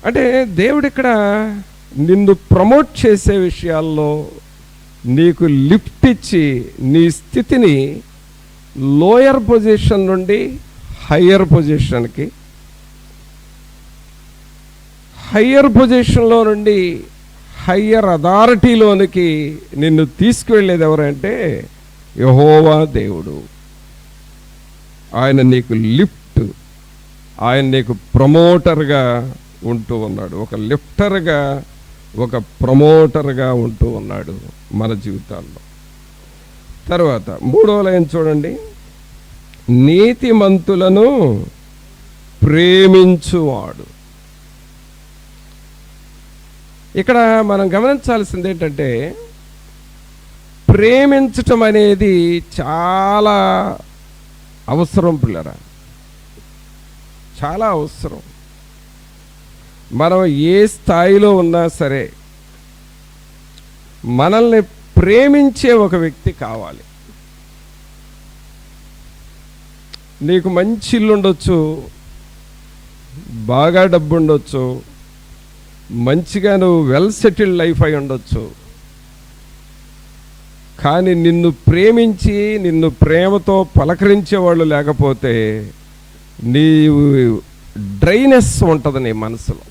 అంటే దేవుడు ఇక్కడ నిన్ను ప్రమోట్ చేసే విషయాల్లో నీకు లిఫ్ట్ ఇచ్చి నీ స్థితిని లోయర్ పొజిషన్ నుండి హయ్యర్ పొజిషన్కి, హయ్యర్ పొజిషన్లో నుండి హయ్యర్ అథారిటీలోనికి నిన్ను తీసుకువెళ్ళేది ఎవరంటే యెహోవా దేవుడు. ఆయన నీకు లిఫ్ట్, ఆయన నీకు ప్రమోటర్గా ఉంటూ ఉన్నాడు. ఒక లిఫ్టర్గా, ఒక ప్రమోటర్గా ఉంటూ ఉన్నాడు మన జీవితాల్లో. తర్వాత 3వ లైన్ చూడండి, నీతిమంతులను ప్రేమించువాడు. ఇక్కడ మనం గమనించాల్సింది ఏంటంటే, ప్రేమించటం అనేది చాలా అవసరం పిల్లరా, చాలా అవసరం. మనం ఏ స్థాయిలో ఉన్నా సరే మనల్ని ప్రేమించే ఒక వ్యక్తి కావాలి. నీకు మంచి ఇల్లు ఉండొచ్చు, బాగా డబ్బు ఉండొచ్చు, మంచిగా నువ్వు వెల్ సెటిల్డ్ లైఫ్ అయి ఉండొచ్చు, కానీ నిన్ను ప్రేమించి నిన్ను ప్రేమతో పలకరించే వాళ్ళు లేకపోతే నీవు డ్రైనెస్ ఉంటుంది నీ మనసులో,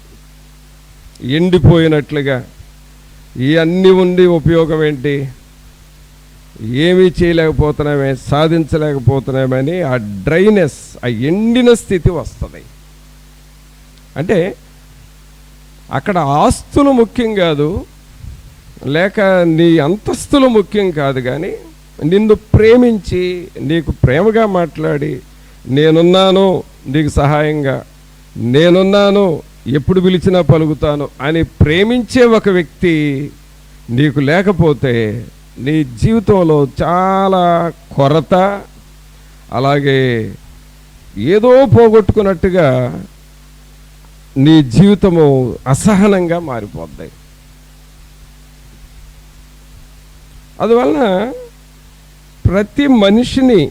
ఎండిపోయినట్లుగా. ఈ అన్నీ ఉండి ఉపయోగం ఏంటి, ఏమీ చేయలేకపోతున్నామే, సాధించలేకపోతున్నామని ఆ డ్రైనెస్, ఆ ఎండిన స్థితి వస్తుంది. అంటే అక్కడ ఆస్తులు ముఖ్యం కాదు, లేక నీ అంతస్తులు ముఖ్యం కాదు, కానీ నిన్ను ప్రేమించి నీకు ప్రేమగా మాట్లాడి, నేనున్నాను నీకు సహాయంగా, నేనున్నాను ఎప్పుడు పిలిచినా పలుకుతాను అని ప్రేమించే ఒక వ్యక్తి నీకు లేకపోతే నీ జీవితంలో చాలా కొరత, అలాగే ఏదో పోగొట్టుకున్నట్టుగా నీ జీవితము అసహనంగా మారిపోద్ది. అందువలన ప్రతి మనిషిని,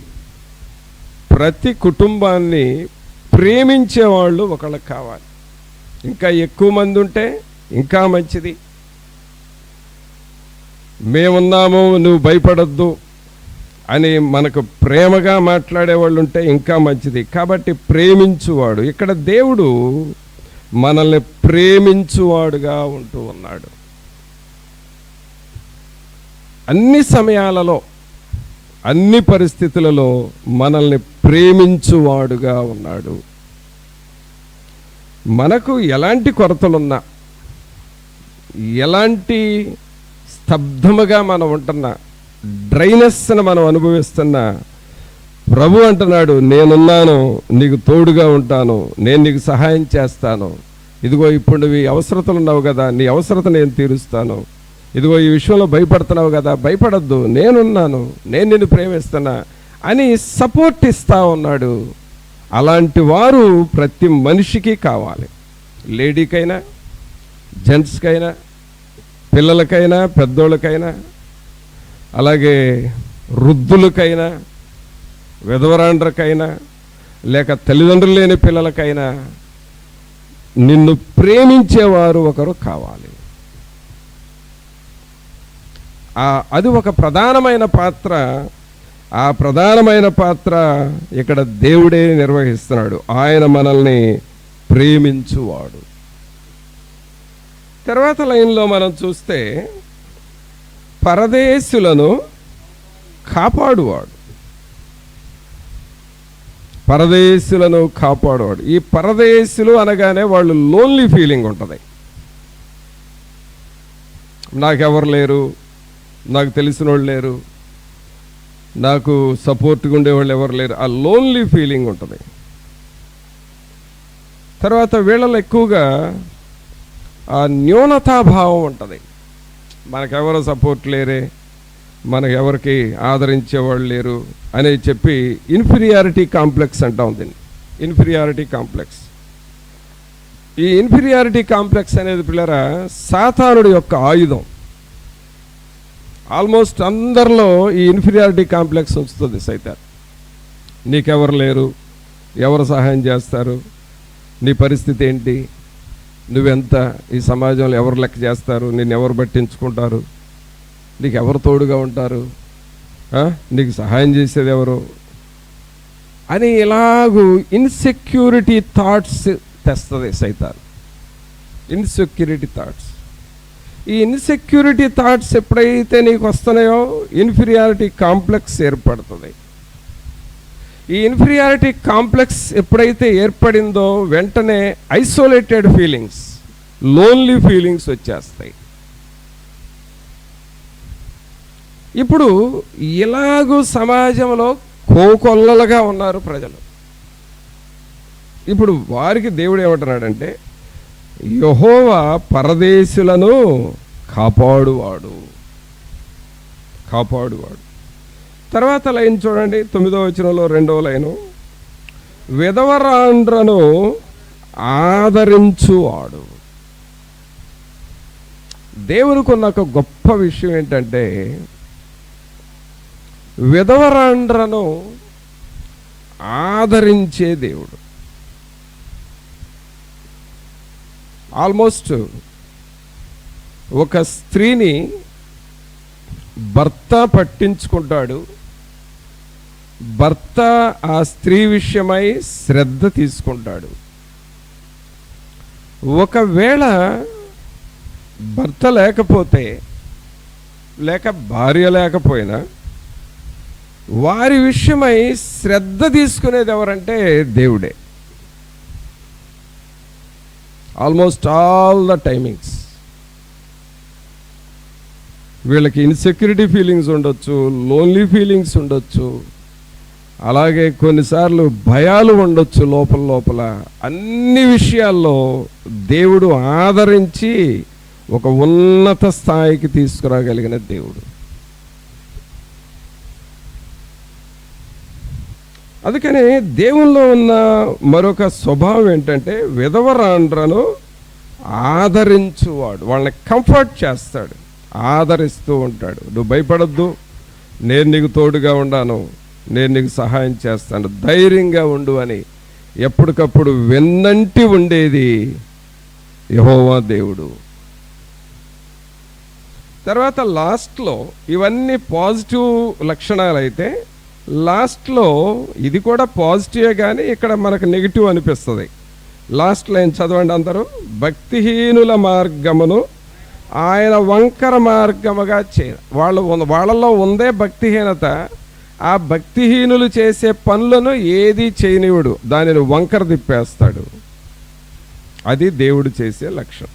ప్రతి కుటుంబాన్ని ప్రేమించేవాళ్ళు ఒకళ్ళకి కావాలి. ఇంకా ఎక్కువ మంది ఉంటే ఇంకా మంచిది. మేమున్నాము నువ్వు భయపడొద్దు అని మనకు ప్రేమగా మాట్లాడేవాళ్ళు ఉంటే ఇంకా మంచిది. కాబట్టి ప్రేమించువాడు, ఇక్కడ దేవుడు మనల్ని ప్రేమించువాడుగా ఉంటూ ఉన్నాడు. అన్ని సమయాలలో, అన్ని పరిస్థితులలో మనల్ని ప్రేమించువాడుగా ఉన్నాడు. మనకు ఎలాంటి కొరతలున్నా, ఎలాంటి స్తబ్దముగా మనం ఉంటున్నా, డ్రైనెస్ని మనం అనుభవిస్తున్నా, ప్రభు అంటున్నాడు, నేనున్నాను, నీకు తోడుగా ఉంటాను, నేను నీకు సహాయం చేస్తాను. ఇదిగో ఇప్పుడు నువ్వు ఈ అవసరతలు ఉన్నావు కదా, నీ అవసరత నేను తీరుస్తాను. ఇదిగో ఈ విషయంలో భయపడుతున్నావు కదా, భయపడద్దు, నేనున్నాను, నేను నిన్ను ప్రేమిస్తున్నా అని సపోర్ట్ ఇస్తా ఉన్నాడు. అలాంటి వారు ప్రతి మనిషికి కావాలి. లేడీకైనా, జెంట్స్కైనా, పిల్లలకైనా, పెద్దోళ్ళకైనా, అలాగే వృద్ధులకైనా, విధవరాండ్రకైనా, లేక తల్లిదండ్రులు లేని పిల్లలకైనా నిన్ను ప్రేమించేవారు ఒకరు కావాలి. అది ఒక ప్రధానమైన పాత్ర. ఆ ప్రధానమైన పాత్ర ఇక్కడ దేవుడే నిర్వహిస్తున్నాడు. ఆయన మనల్ని ప్రేమించువాడు. తర్వాత లైన్లో మనం చూస్తే పరదేశులను కాపాడువాడు. పరదేశులను కాపాడువాడు. ఈ పరదేశులు అనగానే వాళ్ళు లోన్లీ ఫీలింగ్ ఉంటుంది. నాకెవరు లేరు, నాకు తెలిసిన వాళ్ళు లేరు, నాకు సపోర్ట్గా ఉండేవాళ్ళు ఎవరు లేరు, ఆ లోన్లీ ఫీలింగ్ ఉంటుంది. తర్వాత వీళ్ళలో ఎక్కువగా ఆ న్యూనతాభావం ఉంటుంది. మనకెవరు సపోర్ట్ లేరే, మనకెవరికి ఆదరించేవాళ్ళు లేరు అని చెప్పి ఇన్ఫీరియారిటీ కాంప్లెక్స్ అంటాం దీన్ని. Inferiority complex. ఈ ఇన్ఫీరియారిటీ కాంప్లెక్స్ అనేది పిల్లరా సాతానుడి యొక్క ఆయుధం. ఆల్మోస్ట్ అందరిలో ఈ ఇన్ఫీరియారిటీ కాంప్లెక్స్ ఉంచుతుంది సైతాన్. నీకెవరు లేరు, ఎవరు సహాయం చేస్తారు, నీ పరిస్థితి ఏంటి, నువ్వెంత, ఈ సమాజంలో ఎవరు లెక్క చేస్తారు, నిన్ను ఎవరు పట్టించుకుంటారు, నీకు ఎవరు తోడుగా ఉంటారు, నీకు సహాయం చేసేది ఎవరు అని ఇలాగూ ఇన్సెక్యూరిటీ థాట్స్ తెస్తుంది సైతాన్. Insecurity thoughts. ఈ ఇన్సెక్యూరిటీ థాట్స్ ఎప్పుడైతే నీకు వస్తున్నాయో ఇన్ఫీరియారిటీ కాంప్లెక్స్ ఏర్పడుతుంది. ఈ ఇన్ఫీరియారిటీ కాంప్లెక్స్ ఎప్పుడైతే ఏర్పడిందో వెంటనే ఐసోలేటెడ్ ఫీలింగ్స్, లోన్లీ ఫీలింగ్స్ వచ్చేస్తాయి. ఇప్పుడు ఇలాగూ సమాజంలో కోకొల్లలుగా ఉన్నారు ప్రజలు. ఇప్పుడు వారికి దేవుడు ఏమంటున్నాడంటే, యెహోవా పరదేశులను కాపాడువాడు. తర్వాత లైన్ చూడండి, 9వ వచనంలో 2వ లైను, విధవరాండ్రను ఆదరించువాడు. దేవునికి ఉన్న ఒక గొప్ప విషయం ఏంటంటే, విధవరాండ్రను ఆదరించే దేవుడు. ఆల్మోస్ట్ ఒక స్త్రీని భర్త పట్టించుకుంటాడు, భర్త ఆ స్త్రీ విషయమై శ్రద్ధ తీసుకుంటాడు. ఒకవేళ భర్త లేకపోతే, లేక భార్య లేకపోయినా వారి విషయమై శ్రద్ధ తీసుకునేది ఎవరంటే దేవుడే. ఆల్మోస్ట్ ఆల్ ద టైమింగ్స్ వీళ్ళకి ఇన్సెక్యూరిటీ ఫీలింగ్స్ ఉండొచ్చు, లోన్లీ ఫీలింగ్స్ ఉండొచ్చు, అలాగే కొన్నిసార్లు భయాలు ఉండొచ్చు లోపల. అన్ని విషయాల్లో దేవుడు ఆదరించి ఒక ఉన్నత స్థాయికి తీసుకురాగలిగిన దేవుడు. అందుకని దేవుల్లో ఉన్న మరొక స్వభావం ఏంటంటే, విధవరాండ్రను ఆదరించువాడు. వాళ్ళని కంఫర్ట్ చేస్తాడు, ఆదరిస్తూ ఉంటాడు. నువ్వు భయపడద్దు, నేను నీకు తోడుగా ఉన్నాను, నేను నీకు సహాయం చేస్తాను, ధైర్యంగా ఉండు అని ఎప్పటికప్పుడు వెన్నంటి ఉండేది యెహోవా దేవుడు. తర్వాత లాస్ట్లో ఇవన్నీ పాజిటివ్ లక్షణాలు అయితే, లాస్ట్లో ఇది కూడా పాజిటివే కానీ ఇక్కడ మనకు నెగిటివ్ అనిపిస్తుంది. లాస్ట్ లైన్ చదవండి అందరూ. భక్తిహీనుల మార్గమును ఆయన వంకర మార్గముగా వాళ్ళలో ఉందే భక్తిహీనత. ఆ భక్తిహీనులు చేసే పనులను ఏది చేయనివుడు, దానిని వంకర తిప్పేస్తాడు. అది దేవుడు చేసే లక్షణం.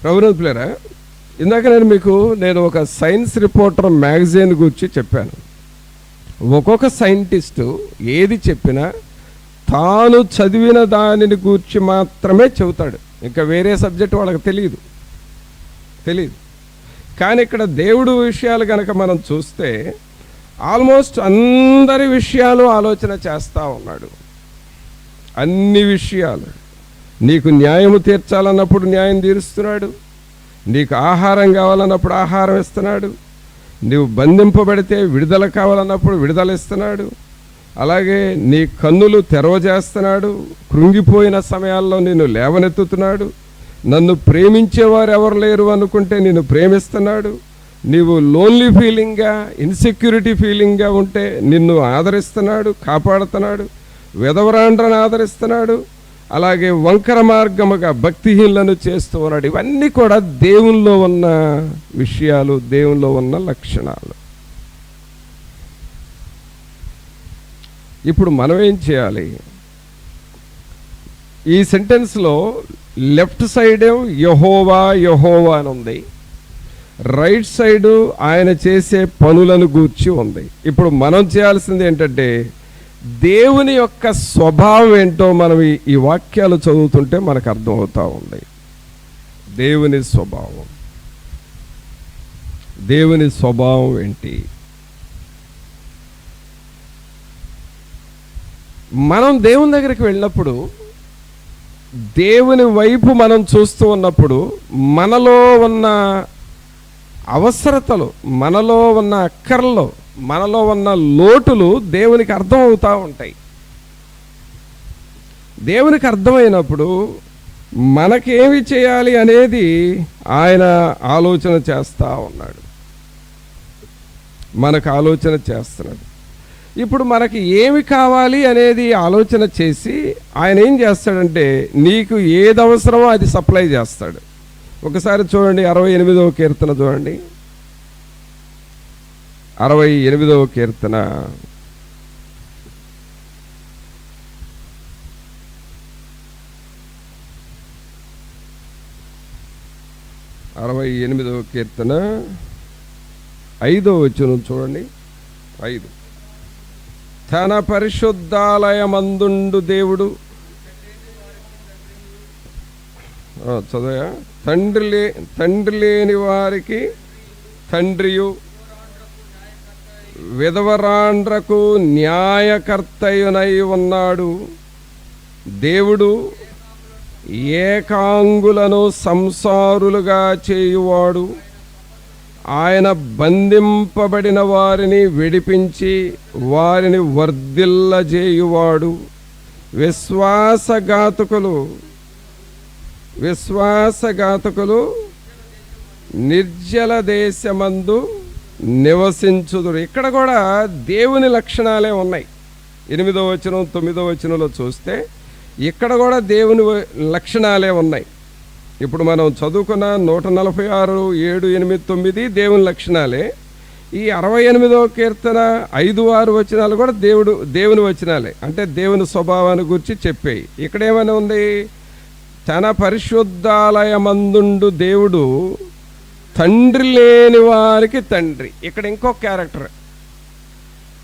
ప్రభునంతులారా, ఇందాక నేను ఒక సైన్స్ రిపోర్టర్ మ్యాగజైన్ గురించి చెప్పాను. ఒక్కొక్క సైంటిస్టు ఏది చెప్పినా తాను చదివిన దానిని గురించి మాత్రమే చెబుతాడు, ఇంకా వేరే సబ్జెక్ట్ వాళ్ళకి తెలియదు. కానీ ఇక్కడ దేవుడు విషయాలు కనుక మనం చూస్తే ఆల్మోస్ట్ అందరి విషయాలు ఆలోచన చేస్తూ ఉన్నాడు. అన్ని విషయాలు. నీకు న్యాయము తీర్చాలన్నప్పుడు న్యాయం తీరుస్తున్నాడు, నీకు ఆహారం కావాలన్నప్పుడు ఆహారం ఇస్తున్నాడు, నువ్వు బంధింపబడితే విడుదల కావాలన్నప్పుడు విడుదల ఇస్తున్నాడు, అలాగే నీ కన్నులు తెరవజేస్తున్నాడు, కృంగిపోయిన సమయాల్లో నిన్ను లేవనెత్తుతున్నాడు, నన్ను ప్రేమించేవారు ఎవరు లేరు అనుకుంటే నిన్ను ప్రేమిస్తున్నాడు, నీవు లోన్లీ ఫీలింగ్గా, ఇన్సెక్యూరిటీ ఫీలింగ్గా ఉంటే నిన్ను ఆదరిస్తున్నాడు, కాపాడుతున్నాడు, విధవరాండ్రను ఆదరిస్తున్నాడు, అలాగే వంకర మార్గముగా భక్తిహీనులను చేస్తూ ఉన్నాడు. ఇవన్నీ కూడా దేవుల్లో ఉన్న విషయాలు, దేవుల్లో ఉన్న లక్షణాలు. ఇప్పుడు మనం ఏం చేయాలి? ఈ సెంటెన్స్లో లెఫ్ట్ సైడ్ యెహోవా యెహోవా అని ఉంది, రైట్ సైడు ఆయన చేసే పనులను గూర్చి ఉంది. ఇప్పుడు మనం చేయాల్సింది ఏంటంటే, దేవుని యొక్క స్వభావం ఏంటో మనం ఈ వాక్యాలు చదువుతుంటే మనకు అర్థమవుతూ ఉంది. దేవుని స్వభావం ఏంటి? మనం దేవుని దగ్గరికి వెళ్ళినప్పుడు, దేవుని వైపు మనం చూస్తూ ఉన్నప్పుడు మనలో ఉన్న అవసరతలు, మనలో ఉన్న అక్కర్లు, మనలో ఉన్న లోటులు దేవునికి అర్థం అవుతూ ఉంటాయి. దేవునికి అర్థమైనప్పుడు మనకేమి చేయాలి అనేది ఆయన ఆలోచన చేస్తూ ఉన్నాడు, మనకు ఆలోచన చేస్తున్నాడు. ఇప్పుడు మనకి ఏమి కావాలి అనేది ఆలోచన చేసి ఆయన ఏం చేస్తాడంటే నీకు ఏది అవసరమో అది సప్లై చేస్తాడు. ఒకసారి చూడండి 68వ కీర్తన చూడండి, 68వ కీర్తన 68వ కీర్తన 5వ వచనం చూడండి. 5 తన పరిశుద్ధాలయమందుండు దేవుడు చదవయా తండ్రి లేని వారికి తండ్రియు విధవరాండ్రకు న్యాయకర్తయునై ఉన్నాడు. దేవుడు ఏకాంగులను సంసారులుగా చేయువాడు. ఆయన బంధింపబడిన వారిని విడిపించి వారిని వర్ధిల్లజేయువాడు. విశ్వాసఘాతకులు నిర్జల దేశమందు నివసించుదురు. ఇక్కడ కూడా దేవుని లక్షణాలే ఉన్నాయి. 8వ వచనం 9వ వచనంలో చూస్తే ఇక్కడ కూడా దేవుని లక్షణాలే ఉన్నాయి. ఇప్పుడు మనం చదువుకున్న 146, 7, 8, 9 దేవుని లక్షణాలే. ఈ 68వ కీర్తన 5, 6 వచనాలు కూడా దేవుని వచనాలే, అంటే దేవుని స్వభావాన్ని గురించి చెప్పాయి. ఇక్కడేమైనా ఉంది, తన పరిశుద్ధాలయమందుండు దేవుడు తండ్రి లేని వారికి తండ్రి. ఇక్కడ ఇంకో క్యారెక్టర్.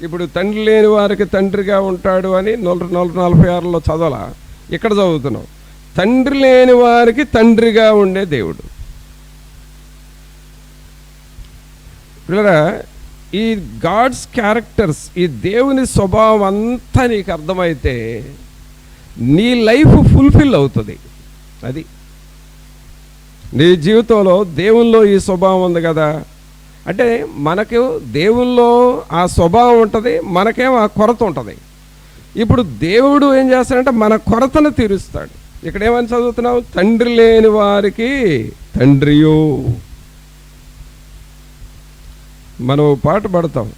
ఇప్పుడు తండ్రి లేని వారికి తండ్రిగా ఉంటాడు అని 146లో చదవాల, ఇక్కడ చదువుతున్నాం. తండ్రి లేని వారికి తండ్రిగా ఉండే దేవుడు. పిల్లరా, ఈ గాడ్స్ క్యారెక్టర్స్, ఈ దేవుని స్వభావం అంతా నీకు అర్థమైతే నీ లైఫ్ ఫుల్ఫిల్ అవుతుంది. అది నీ జీవితంలో దేవుల్లో ఈ స్వభావం ఉంది కదా, అంటే మనకు దేవుల్లో ఆ స్వభావం ఉంటుంది, మనకేమో ఆ కొరత ఉంటుంది. ఇప్పుడు దేవుడు ఏం చేస్తాడంటే మన కొరతను తీరుస్తాడు. ఇక్కడ ఏమని చదువుతున్నావు, తండ్రి లేని వారికి తండ్రియు. మనం పాట పాడతాం,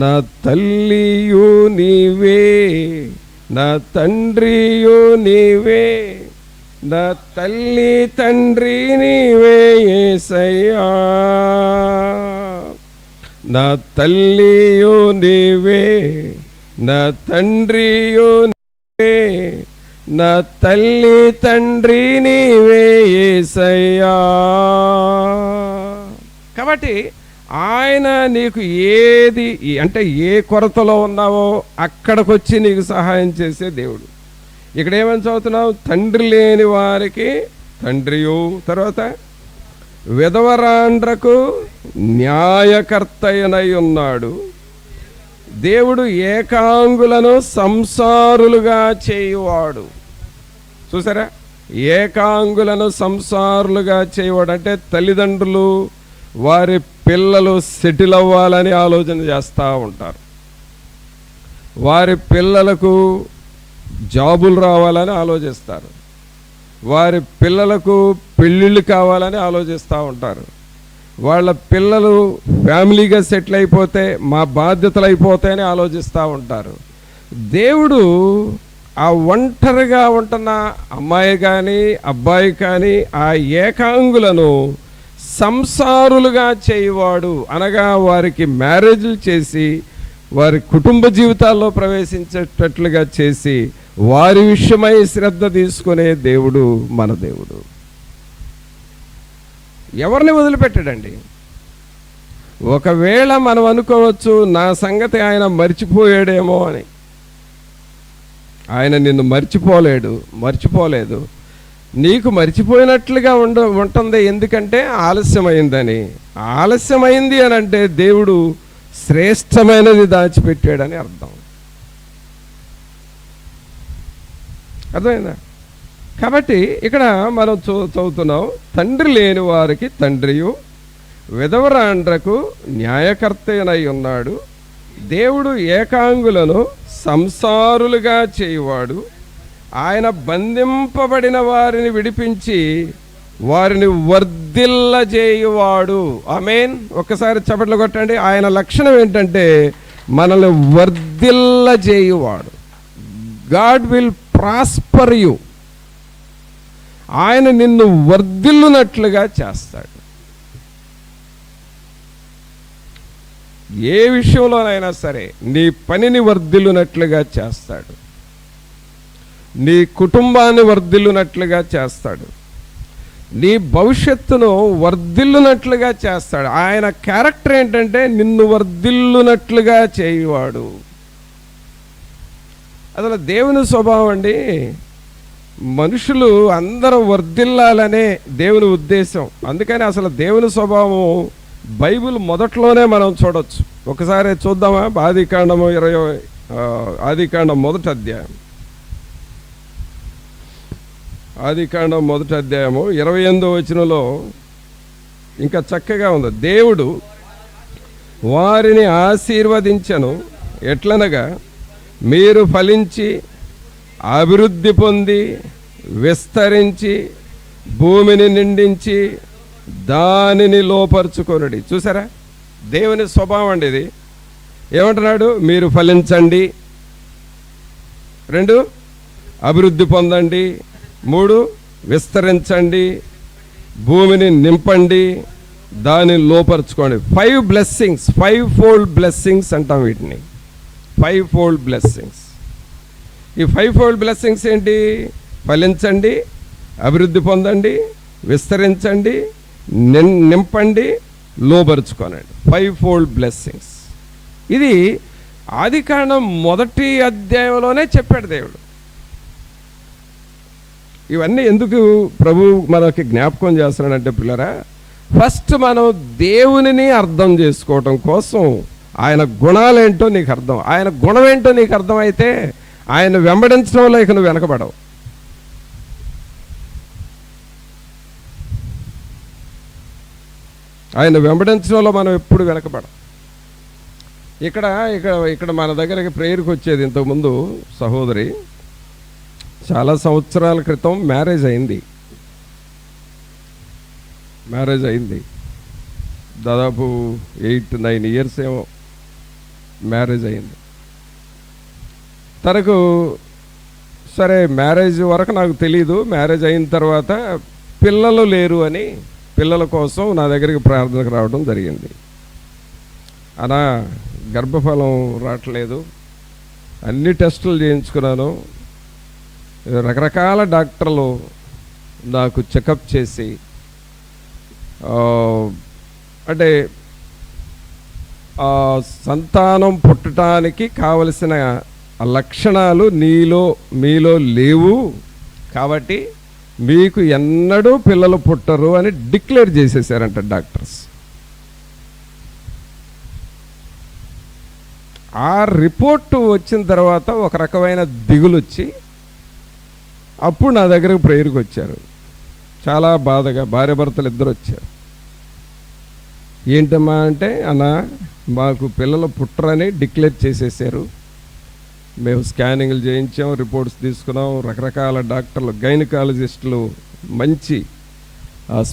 నా తల్లియు నీవే నా తండ్రియు నీవే, నా తల్లి తండ్రి నీవే యేసయ్యా, నా తల్లియు నీవే నా తండ్రియు నీవే, నా తల్లి తండ్రి నీవే యేసయ్యా. కాబట్టి ఆయన నీకు ఏది అంటే ఏ కొరతలో ఉన్నావో అక్కడికి వచ్చి నీకు సహాయం చేసే దేవుడు. ఇక్కడ ఏమని చదువుతున్నావు, తండ్రి లేని వారికి తండ్రియు, తర్వాత విధవరాండ్రకు న్యాయకర్తయనై ఉన్నాడు. దేవుడు ఏకాంగులను సంసారులుగా చేయువాడు. చూసారా, ఏకాంగులను సంసారులుగా చేయవాడు అంటే తల్లిదండ్రులు వారి పిల్లలు సెటిల్ అవ్వాలని ఆలోచన చేస్తూ ఉంటారు, వారి పిల్లలకు జాబులు రావాలని ఆలోచిస్తారు, వారి పిల్లలకు పెళ్ళిళ్ళు కావాలని ఆలోచిస్తూ ఉంటారు, వాళ్ళ పిల్లలు ఫ్యామిలీగా సెటిల్ అయిపోతే మా బాధ్యతలు అయిపోతాయని ఆలోచిస్తూ ఉంటారు. దేవుడు ఆ ఒంటరిగా ఉంటున్న అమ్మాయి కానీ అబ్బాయి కానీ ఆ ఏకాంగులను సంసారులుగా చేయవాడు, అనగా వారికి మ్యారేజ్లు చేసి వారి కుటుంబ జీవితాల్లో ప్రవేశించేటట్లుగా చేసి వారి విషయమై శ్రద్ధ తీసుకునే దేవుడు మన దేవుడు. ఎవరిని వదిలిపెట్టాడండి. ఒకవేళ మనం అనుకోవచ్చు నా సంగతి ఆయన మర్చిపోయాడేమో అని. ఆయన నిన్ను మర్చిపోలేదు. నీకు మర్చిపోయినట్లుగా ఉంటుంది, ఎందుకంటే ఆలస్యమైందని. ఆలస్యమైంది అని అంటే దేవుడు శ్రేష్టమైనది దాచిపెట్టాడని అర్థం. అర్థమైందా? కాబట్టి ఇక్కడ మనం చదువుతున్నాం, తండ్రి లేని వారికి తండ్రియు విధవరాండ్రకు న్యాయకర్తనై ఉన్నాడు. దేవుడు ఏకాంగులను సంసారులుగా చేయువాడు. ఆయన బంధింపబడిన వారిని విడిపించి వారిని వర్ధిల్లజేయువాడు. ఆమేన్. ఒక్కసారి చప్పట్లు కొట్టండి. ఆయన లక్షణం ఏంటంటే మనల్ని వర్ధిల్లజేయువాడు. God will prosper you. ఆయన నిన్ను వర్ధిల్లునట్లుగా చేస్తాడు. ఏ విషయంలోనైనా సరే నీ పనిని వర్ధిల్లునట్లుగా చేస్తాడు. నీ కుటుంబాన్ని వర్ధిల్లునట్లుగా చేస్తాడు. నీ భవిష్యత్తును వర్ధిల్లునట్లుగా చేస్తాడు. ఆయన క్యారెక్టర్ ఏంటంటే నిన్ను వర్ధిల్లునట్లుగా చేయువాడు. అసలు దేవుని స్వభావం అండి. మనుషులు అందరూ వర్ధిల్లాలనే దేవుని ఉద్దేశం. అందుకని అసలు దేవుని స్వభావం బైబిల్ మొదట్లోనే మనం చూడొచ్చు. ఒకసారి చూద్దామా? ఆదికాండము 1 అధ్యాయం. ఆదికాండం 1 అధ్యాయము 28వ వచనంలో ఇంకా చక్కగా ఉంది. దేవుడు వారిని ఆశీర్వదించెను, ఎట్లనగా మీరు ఫలించి అభివృద్ధి పొంది విస్తరించి భూమిని నిండించి దానిని లోపరుచుకొనుడి. చూసారా? దేవుని స్వభావం అండి ఇది. ఏమంటున్నాడు? మీరు ఫలించండి, 2 అభివృద్ధి పొందండి, 3 విస్తరించండి, భూమిని నింపండి, దానిని లోపరుచుకోండి. 5 బ్లెస్సింగ్స్, 5-fold బ్లెస్సింగ్స్ అంటాం వీటిని. 5-fold blessings. ఈ 5-fold బ్లెస్సింగ్స్ ఏంటి? ఫలించండి, అభివృద్ధి పొందండి, విస్తరించండి, నింపండి, లోపరుచుకోనండి. 5-fold blessings. ఇది ఆదికాండం 1 అధ్యాయంలోనే చెప్పాడు దేవుడు. ఇవన్నీ ఎందుకు ప్రభు మనకి జ్ఞాపకం చేస్తున్నాడంటే పిల్లరా, ఫస్ట్ మనం దేవునిని అర్థం చేసుకోవటం కోసం ఆయన గుణాలేంటో నీకు అర్థం, ఆయన గుణం ఏంటో నీకు అర్థమైతే ఆయన వెంబడించడంలో ఇక నువ్వు వెనకబడవు. ఆయన వెంబడించడంలో మనం ఎప్పుడు వెనకబడం. ఇక్కడ మన దగ్గరికి ప్రేయర్కి వచ్చేది ఇంతకుముందు సహోదరి, చాలా సంవత్సరాల క్రితం మ్యారేజ్ అయింది. దాదాపు 8-9 ఇయర్స్ ఏమో మ్యారేజ్ అయింది. తనకు సరే మ్యారేజ్ వరకు నాకు తెలీదు. మ్యారేజ్ అయిన తర్వాత పిల్లలు లేరు అని పిల్లల కోసం నా దగ్గరికి ప్రార్థనకు రావడం జరిగింది. అలా గర్భఫలం రావట్లేదు, అన్ని టెస్టులు చేయించుకున్నాను, రకరకాల డాక్టర్లు నాకు చెకప్ చేసి అంటే సంతానం పుట్టడానికి కావలసిన లక్షణాలు మీలో లేవు, కాబట్టి మీకు ఎన్నడూ పిల్లలు పుట్టరు అని డిక్లేర్ చేసేసారంట డాక్టర్స్. ఆ రిపోర్టు వచ్చిన తర్వాత ఒక రకమైన దిగులు వచ్చి అప్పుడు నా దగ్గరకు ప్రేయర్కి వచ్చారు. చాలా బాధగా భార్యాభర్తలు ఇద్దరు వచ్చారు. ఏంటమ్మా అంటే, అన్న మాకు పిల్లలు పుట్టరని డిక్లేర్ చేసేసారు, మేము స్కానింగ్లు చేయించాం, రిపోర్ట్స్ తీసుకున్నాం, రకరకాల డాక్టర్లు, గైనకాలజిస్టులు, మంచి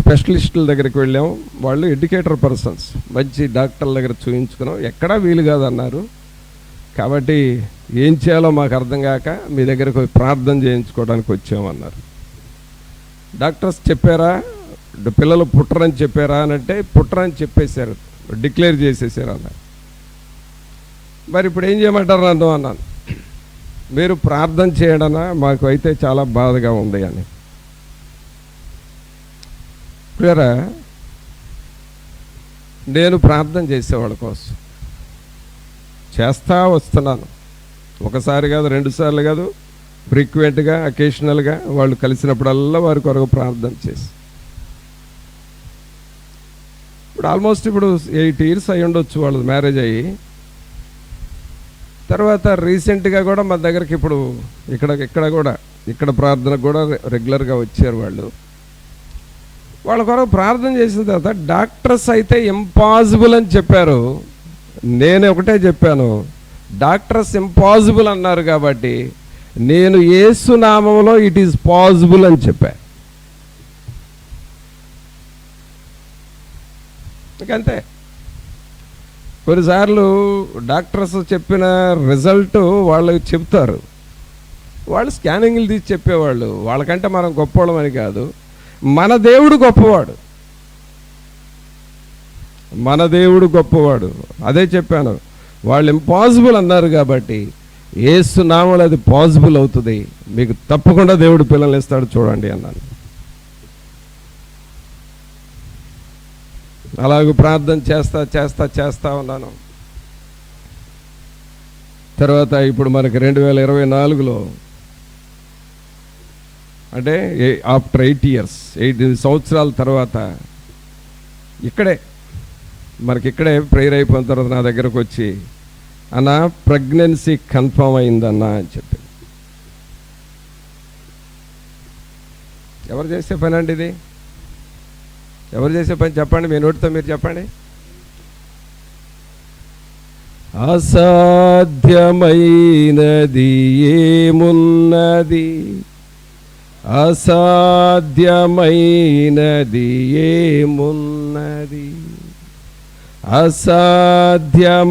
స్పెషలిస్టుల దగ్గరికి వెళ్ళాం, వాళ్ళు ఎడ్యుకేటర్ పర్సన్స్, మంచి డాక్టర్ల దగ్గర చూయించుకున్నాం, ఎక్కడా వీలు కాదన్నారు. కాబట్టి ఏం చేయాలో మాకు అర్థం కాక మీ దగ్గరకు ప్రార్థన చేయించుకోవడానికి వచ్చామన్నారు. డాక్టర్స్ చెప్పారా పిల్లలు పుట్టరని చెప్పారా అని అంటే, పుట్టరని చెప్పేశారు, డిక్లేర్ చేసేసారు అన్నారు. మరి ఇప్పుడు ఏం చేయమంటారు నన్ను అన్నాను. మీరు ప్రార్థన చేయడనా, మాకు అయితే చాలా బాధగా ఉంది అని. ప్రియరా, నేను ప్రార్థన చేసేవాళ్ళ కోసం చేస్తా వస్తున్నాను. ఒకసారి కాదు, 2 సార్లు కాదు, ఫ్రీక్వెంట్గా, అకేషనల్గా వాళ్ళు కలిసినప్పుడల్లా వారి కొరకు ప్రార్థన చేసి ఇప్పుడు ఆల్మోస్ట్ 8 ఇయర్స్ అయి ఉండొచ్చు వాళ్ళది మ్యారేజ్ అయ్యి. తర్వాత రీసెంట్గా కూడా మన దగ్గరికి ఇప్పుడు ఇక్కడ ప్రార్థనకు కూడా రెగ్యులర్గా వచ్చారు వాళ్ళు. వాళ్ళ కొరకు ప్రార్థన చేసిన తర్వాత డాక్టర్స్ అయితే ఇంపాసిబుల్ అని చెప్పారు. నేను ఒకటే చెప్పాను, డాక్టర్స్ ఇంపాసిబుల్ అన్నారు కాబట్టి నేను యేసు నామములో ఇట్ ఈజ్ పాసిబుల్ అని చెప్పా. ఇంకంతే. కొన్నిసార్లు డాక్టర్స్ చెప్పిన రిజల్ట్ వాళ్ళకి చెప్తారు, వాళ్ళు స్కానింగ్లు తీసి చెప్పేవాళ్ళు. వాళ్ళకంటే మనం గొప్పవాళ్ళం అని కాదు, మన దేవుడు గొప్పవాడు, మన దేవుడు గొప్పవాడు. అదే చెప్పాను, వాళ్ళు ఇంపాసిబుల్ అన్నారు కాబట్టి యేసు నామములో అది పాసిబుల్ అవుతుంది, మీకు తప్పకుండా దేవుడు పిల్లల్ని ఇస్తాడు చూడండి అన్నాను. అలాగే ప్రార్థన చేస్తా చేస్తా చేస్తా ఉన్నాను. తర్వాత ఇప్పుడు మనకి 2024లో అంటే ఆఫ్టర్ 8 years 8 సంవత్సరాల తర్వాత ఇక్కడే మనకిక్కడే ప్రేయర్ అయిపోయిన తర్వాత నా దగ్గరకు వచ్చి, అన్న ప్రెగ్నెన్సీ కన్ఫర్మ్ అయిందన్నా అని చెప్పి. ఎవరు చేసే పని అండి ఇది? ఎవరు చేసే పని చెప్పండి, మీ నోటితో మీరు చెప్పండి. అసాధ్యమైనది ఏమున్నది, అసాధ్యమైనది ఏమున్నది, అసాధ్యమైనది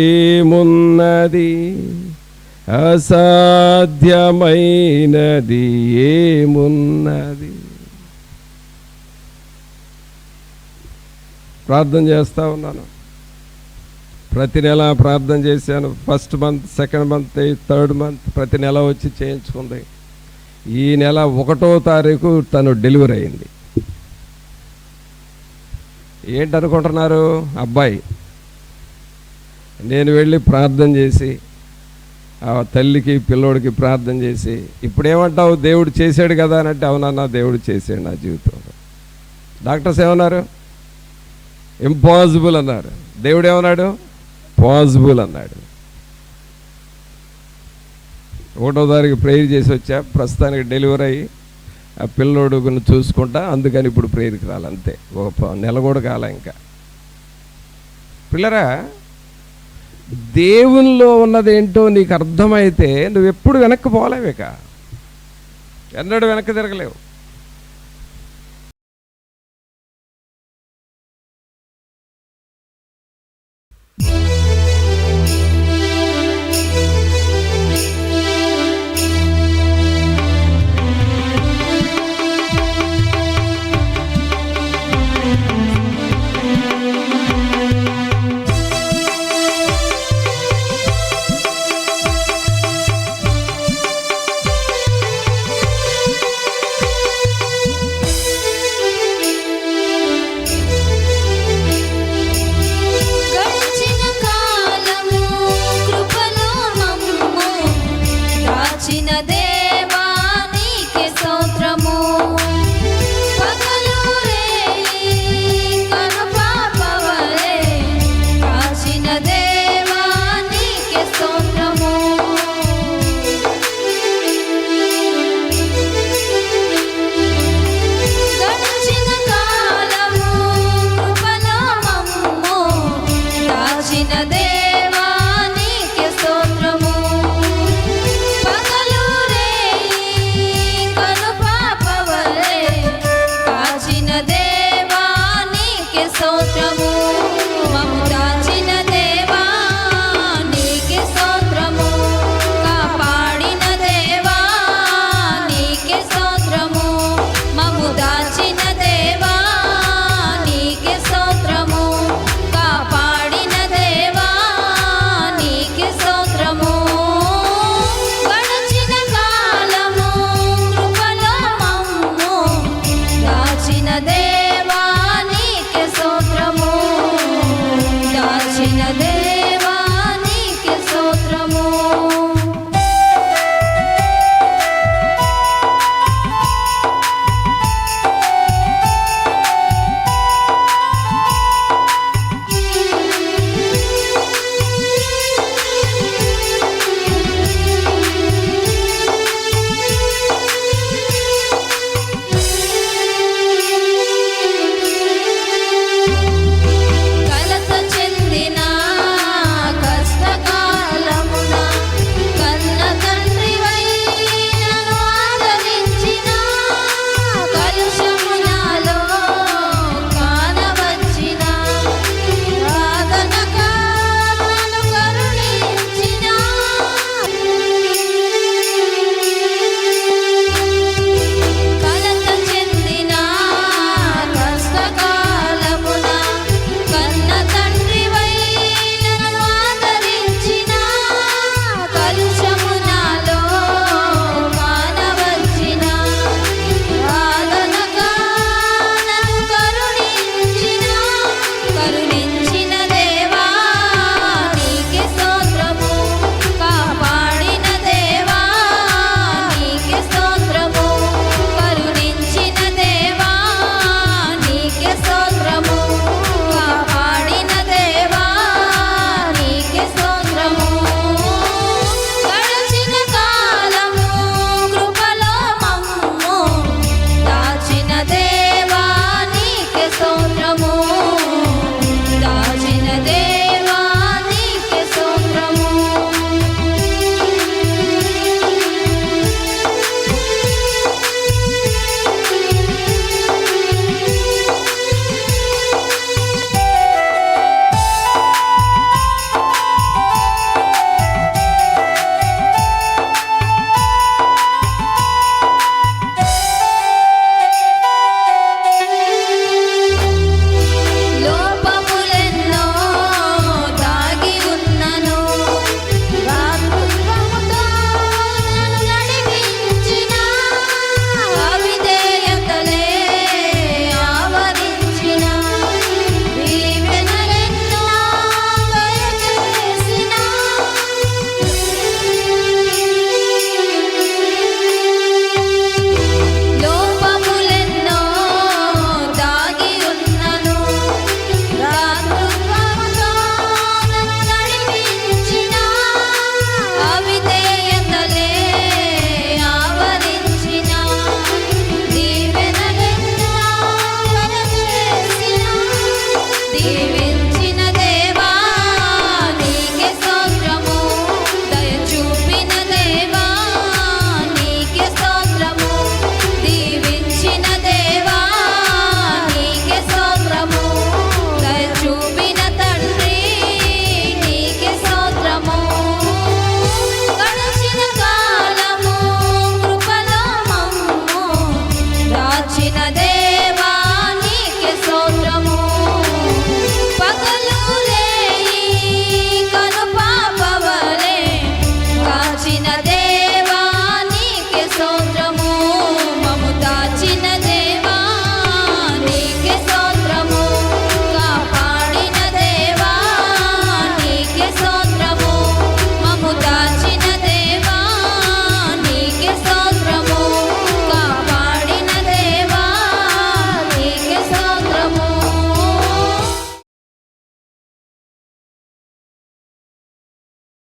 ఏమున్నది, అసాధ్యమైనది ఏమున్నది. ప్రార్థన చేస్తూ ఉన్నాను. ప్రతి నెల ప్రార్థన చేశాను. First month, second month, third month ప్రతి నెల వచ్చి చేయించుకుంది. ఈ నెల 1వ తారీఖు తను డెలివరీ అయింది. ఏంటనుకుంటున్నారు? అబ్బాయి. నేను వెళ్ళి ప్రార్థన చేసి ఆ తల్లికి పిల్లోడికి ప్రార్థన చేసి, ఇప్పుడేమంటావు, దేవుడు చేశాడు కదా అని అంటే, అవునన్నా దేవుడు చేశాడు నా జీవితంలో. డాక్టర్స్ ఏమన్నారు? ఇంపాసిబుల్ అన్నారు. దేవుడు ఏమన్నాడు? పాసిబుల్ అన్నాడు. 1వ తారీఖు ప్రేయర్ చేసి వచ్చా. ప్రస్తుతానికి డెలివరీ అయ్యి ఆ పిల్లోడుని చూసుకుంటా, అందుకని ఇప్పుడు ప్రేయర్కి రాలి. అంతే, ఒక నెల కూడా కాల. ఇంకా పిల్లరా, దేవునిలో ఉన్నదేంటో నీకు అర్థమైతే నువ్వెప్పుడు వెనక్కి పోలేవిక, ఎన్నడూ వెనక్కి తిరగలేవు. స్తోత్రం